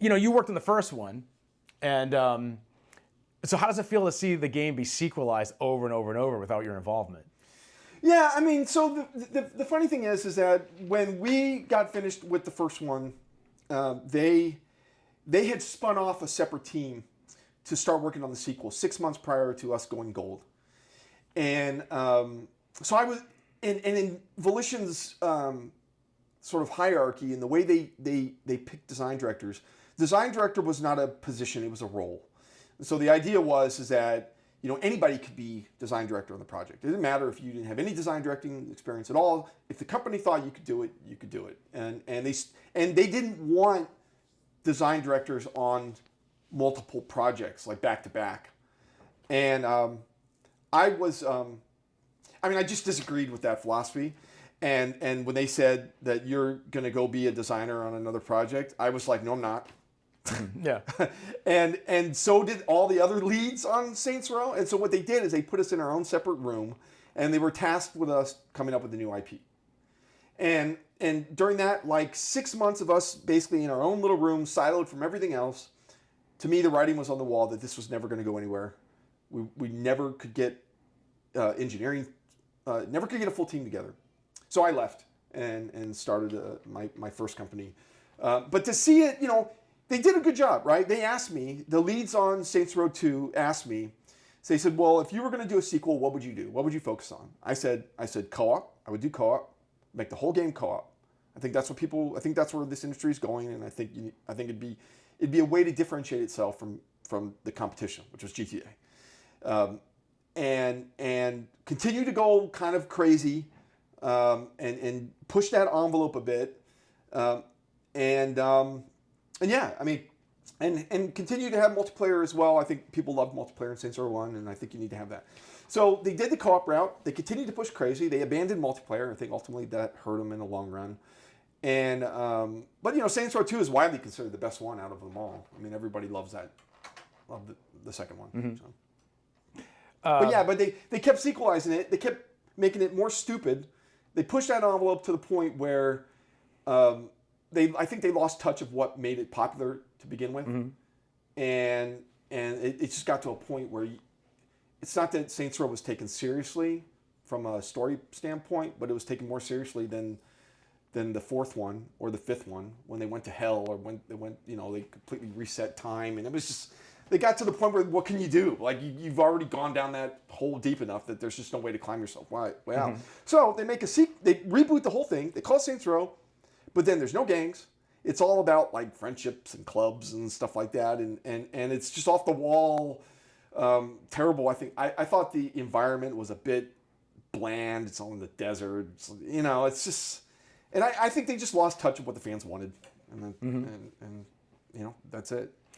you worked on the first one, and so how does it feel to see the game be sequelized over and over and over without your involvement? Yeah, I mean, so the funny thing is that when we got finished with the first one, they had spun off a separate team to start working on the sequel 6 months prior to us going gold. And so I was, and in Volition's sort of hierarchy and the way they picked design directors was not a position, it was a role. And so the idea is that anybody could be design director on the project. It didn't matter if you didn't have any design directing experience at all. If the company thought you could do it, you could do it. And they didn't want design directors on multiple projects like back to back. And I just disagreed with that philosophy. And when they said that you're going to go be a designer on another project, I was like, no, I'm not. Yeah. and so did all the other leads on Saints Row. And so what they did is they put us in our own separate room, and they were tasked with us coming up with a new IP. And during that, 6 months of us basically in our own little room, siloed from everything else, to me the writing was on the wall that this was never going to go anywhere. We never could get engineering, never could get a full team together. So I left and started my first company. But to see it, they did a good job, right? They asked me, the leads on Saints Row 2 asked me, so they said, well, if you were going to do a sequel, what would you do? What would you focus on? I said co-op. I would do co-op, make the whole game co-op. I think that's where this industry is going, and I think it'd be a way to differentiate itself from the competition, which was GTA. And continue to go kind of crazy, and push that envelope a bit. And yeah, I mean, and continue to have multiplayer as well. I think people love multiplayer in Saints Row 1, and I think you need to have that. So they did the co-op route. They continued to push crazy. They abandoned multiplayer. I think ultimately that hurt them in the long run. And but Saints Row 2 is widely considered the best one out of them all. I mean, everybody loves that. Love the second one. Mm-hmm. So. But they kept sequelizing it. They kept making it more stupid. They pushed that envelope to the point where I think they lost touch of what made it popular to begin with. Mm-hmm. And it just got to a point where it's not that Saints Row was taken seriously from a story standpoint, but it was taken more seriously than the fourth one or the fifth one when they went to hell, or when they went, they completely reset time. And it was just, they got to the point where, what can you do? Like, you've already gone down that hole deep enough that there's just no way to climb yourself way out. Mm-hmm. So they they reboot the whole thing. They call it Saints Row, but then there's no gangs. It's all about friendships and clubs and stuff like that. And it's just off the wall, terrible. I thought the environment was a bit bland. It's all in the desert. It's just, and I think they just lost touch of what the fans wanted. And then, mm-hmm. and that's it.